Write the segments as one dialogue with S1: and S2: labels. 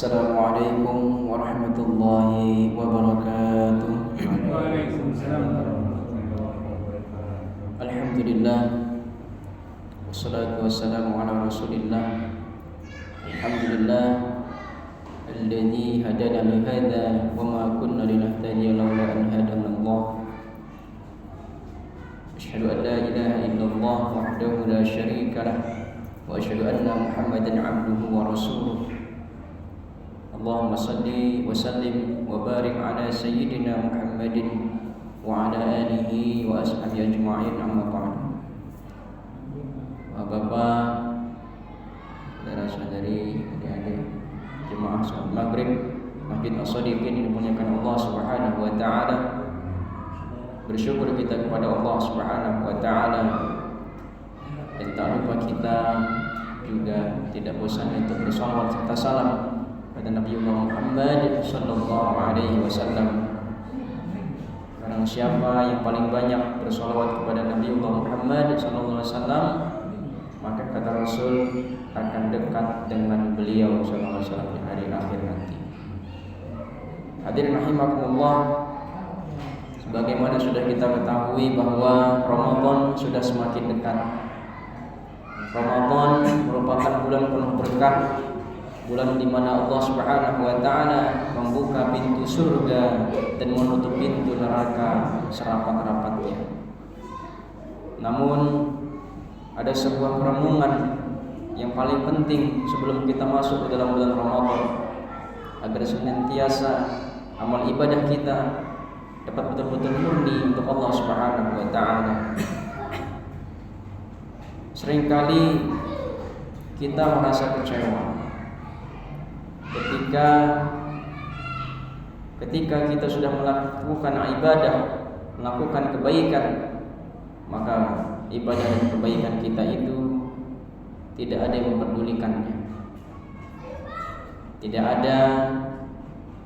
S1: Assalamualaikum warahmatullahi wabarakatuh.
S2: Waalaikumsalam warahmatullahi wabarakatuh.
S1: Alhamdulillah, wassalatu wassalamu ala rasulillah. Alhamdulillah alladzi hadana li hadza wa ma kunna linahtadiya laula an hadana Allah. Asyhadu an la ilaha illallah wahdahu la syarika lah wa asyhadu anna Muhammadan abduhu wa rasuluh. Allahumma salli wa sallim wa barik ala sayyidina Muhammadin wa ala alihi wa ashabihi ajma'in, amma ba'du. Bapak, saudara-saudari, adik-adik jemaah salat maghrib Masjid As-Shadiqin yang dimuliakan Allah Subhanahu wa taala. Bersyukur kita kepada Allah Subhanahu wa taala, dan tak lupa kita juga tidak bosan untuk bersalawat serta salam pada Nabi Muhammad sallallahu alaihi wasallam. Barang siapa yang paling banyak bersalawat kepada Nabi Muhammad sallallahu alaihi wasallam, maka kata Rasul akan dekat dengan beliau sallallahu alaihi wasallam di hari akhir nanti. Hadirin rahimakumullah, sebagaimana sudah kita ketahui bahwa Ramadan sudah semakin dekat. Ramadan merupakan bulan penuh berkah, bulan di mana Allah Subhanahu wa taala membuka pintu surga dan menutup pintu neraka serapat-rapatnya. Namun ada sebuah perenungan yang paling penting sebelum kita masuk ke dalam bulan Ramadan, agar senantiasa amal ibadah kita dapat betul-betul murni untuk Allah Subhanahu wa taala. Seringkali kita merasa kecewa ketika kita sudah melakukan ibadah, melakukan kebaikan, maka ibadah dan kebaikan kita itu tidak ada yang memperdulikannya. Tidak ada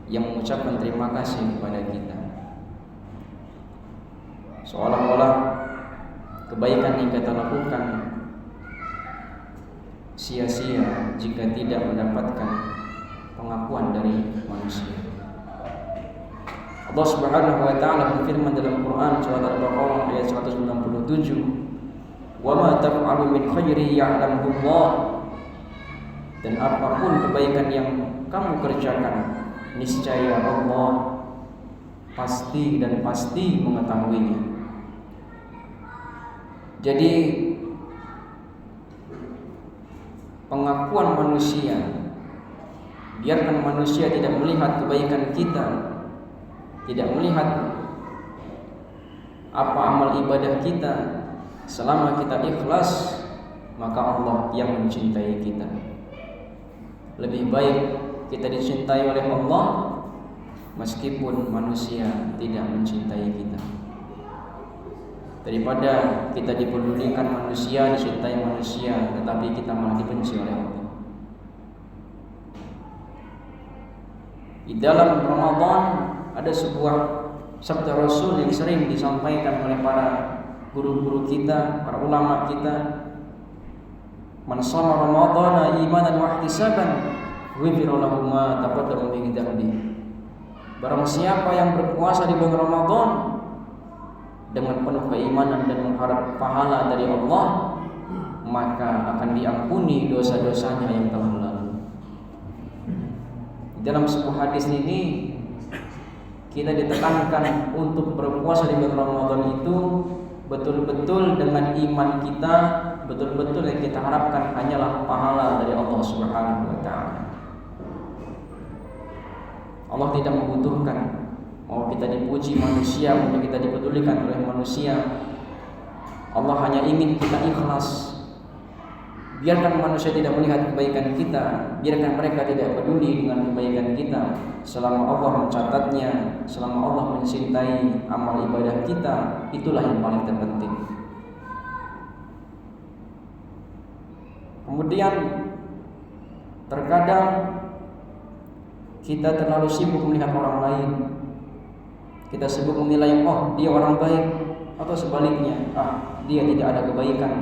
S1: yang mengucapkan terima kasih kepada kita. Seolah-olah kebaikan yang kita lakukan sia-sia jika tidak mendapatkan pengakuan dari manusia. Allah Subhanahu wa taala berfirman dalam Quran surat Al-Baqarah ayat 197, "Wa ma taf'alu min khairin ya'lamuhu Allah." Dan apapun kebaikan yang kamu kerjakan, niscaya Allah pasti mengetahuinya. Jadi pengakuan manusia, biarkan manusia tidak melihat kebaikan kita, tidak melihat apa amal ibadah kita, selama kita ikhlas, maka Allah yang mencintai kita. Lebih baik kita dicintai oleh Allah meskipun manusia tidak mencintai kita, daripada kita dipedulikan manusia, dicintai manusia, tetapi kita malah dibenci oleh Allah. Di dalam Ramadan ada sebuah sabda Rasul yang sering disampaikan oleh para guru-guru kita, para ulama kita. Man shoma Ramadhana imanan wa ihtisaban ghufira lahu ma taqaddama min dhanbihi. Barang siapa yang berpuasa di bulan Ramadan dengan penuh keimanan dan mengharap pahala dari Allah, maka akan diampuni dosa-dosanya yang telah lalu. Dalam sebuah hadis ini kita ditekankan untuk berpuasa di bulan Ramadan itu betul-betul dengan iman kita, betul-betul yang kita harapkan hanyalah pahala dari Allah Subhanahu wa taala. Allah tidak membutuhkan mau kita dipuji manusia, mau kita dipedulikan oleh manusia. Allah hanya ingin kita ikhlas. Biarkan manusia tidak melihat kebaikan kita, biarkan mereka tidak peduli dengan kebaikan kita, selama Allah mencatatnya, selama Allah mencintai amal ibadah kita, itulah yang paling terpenting. Kemudian terkadang kita terlalu sibuk melihat orang lain. Kita sibuk menilai, oh dia orang baik, atau sebaliknya, dia tidak ada kebaikan.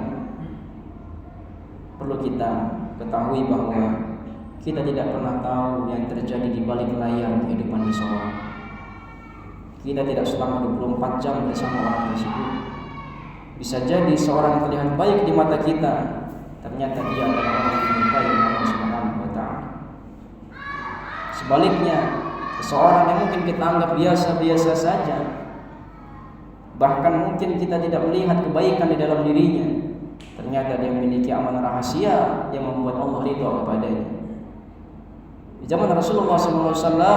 S1: Perlu kita ketahui bahwa Kita tidak pernah tahu yang terjadi di balik layar kehidupan seseorang. Kita tidak selama 24 jam bersama orang tersebut. Bisa jadi seorang yang terlihat baik di mata kita, ternyata dia adalah orang yang dicintai Allah Subhanahu wa Ta'ala. Sebaliknya, seseorang yang mungkin kita anggap biasa-biasa saja, bahkan mungkin kita tidak melihat kebaikan di dalam dirinya, ternyata dia memiliki amal rahasia yang membuat Allah ridha kepadanya. Di zaman Rasulullah SAW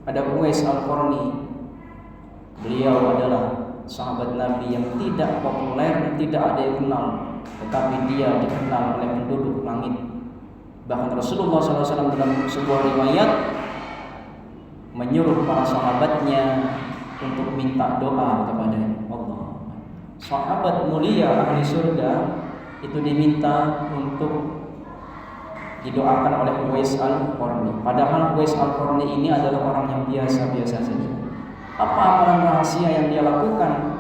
S1: ada Uwais Al-Qarni. Beliau adalah sahabat Nabi yang tidak populer, tidak ada yang kenal, tetapi dia dikenal oleh penduduk langit. Bahkan Rasulullah SAW dalam sebuah riwayat menyuruh para sahabatnya untuk minta doa kepada Allah. Sahabat mulia ahli surga itu diminta untuk didoakan oleh Uwais Al-Qarni. Padahal Uwais Al-Qarni ini adalah orang yang biasa-biasa saja. Apa amalan rahasia yang dia lakukan?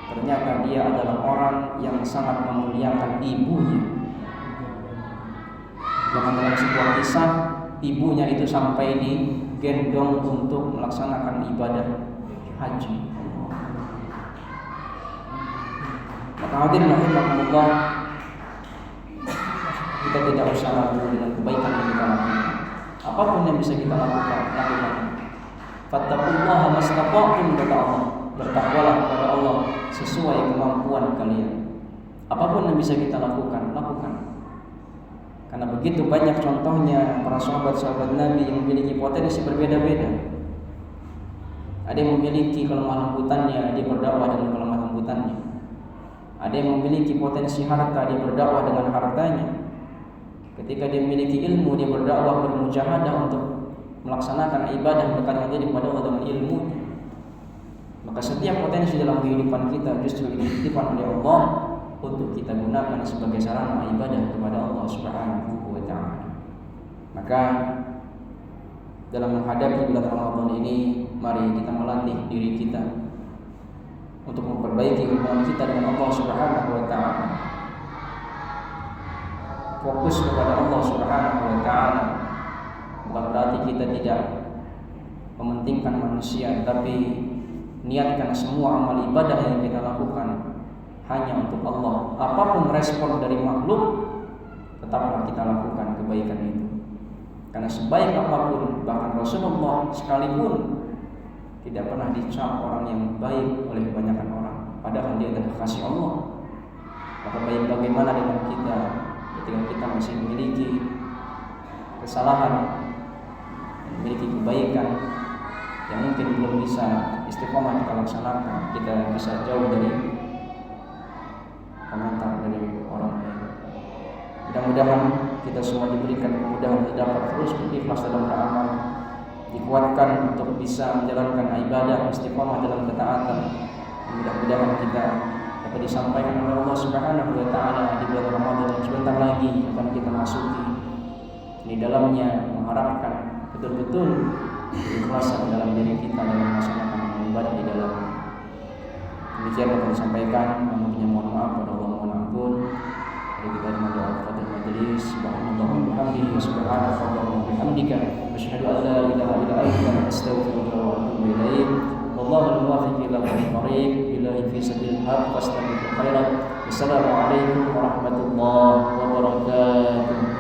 S1: Ternyata dia adalah orang yang sangat memuliakan ibunya. Bahkan dalam sebuah kisah, ibunya itu sampai digendong untuk melaksanakan ibadah haji. Maka hadirin rahimakumullah, kita tidak usah ragu dengan kebaikan yang kita lakukan. Apapun yang bisa kita lakukan. Fattaqullaha mastata'tum, kata Allah. Bertakwalah kepada Allah sesuai kemampuan kalian. Apapun yang bisa kita lakukan. Karena begitu banyak contohnya para sahabat-sahabat Nabi yang memiliki potensi berbeda-beda. Ada yang memiliki kelemah lembutannya, dia berdakwah dengan kelemah lembutannya. Ada yang memiliki potensi harta, dia berdakwah dengan hartanya. Ketika dia memiliki ilmu, dia berdakwah, bermujahadah untuk melaksanakan ibadah mendekatkan diri kepada Allah dengan ilmunya. Maka setiap potensi dalam kehidupan kita justru dititipkan oleh Allah untuk kita gunakan sebagai sarana ibadah kepada Allah Subhanahu wa Ta'ala. Maka dalam menghadapi bulan Ramadan ini, mari kita melatih diri kita untuk memperbaiki hubungan kita dengan Allah Subhanahu wa Ta'ala. Fokus kepada Allah Subhanahu wa Ta'ala. Bukan berarti kita tidak mementingkan manusia, tapi niatkan semua amal ibadah yang kita lakukan hanya untuk Allah. Apapun respon dari makhluk, tetaplah kita lakukan kebaikan itu. Karena sebaik apapun, bahkan Rasulullah sekalipun tidak pernah dicap orang yang baik oleh kebanyakan orang, padahal dia adalah kasih Allah. Maka bagaimana dengan kita ketika kita masih memiliki kesalahan, memiliki kebaikan yang mungkin belum bisa istiqomah kita laksanakan, kita bisa jauh dari komentar dari orang lain. Mudah-mudahan kita semua diberikan kemudahan untuk dapat terus berikhlas dalam beramal, dikuatkan untuk bisa menjalankan ibadah, istiqomah dalam ketaatan. Mudah-mudahan kita dapat disampaikan oleh Allah Subhanahu wa Ta'ala di bulan Ramadan yang sebentar lagi akan kita masuki. Di dalamnya mengharapkan betul-betul keikhlasan dalam diri kita dalam melaksanakan ibadah di dalamnya. Demikian yang kami sampaikan. Mohon maaf pada Allah, mohon ampun. Mari kita dengan doa pada majelis. Subhanallah wa bihamdihi wa subhanallah wa bihamdika asyhadu an la ilaha illa anta astaghfiruka wa atubu ilaik. Wallahu al-muwaffiq ila al-thariq billahi fi sabilil haq wastabiqul khairat. Wassalamualaikum warahmatullahi wabarakatuh.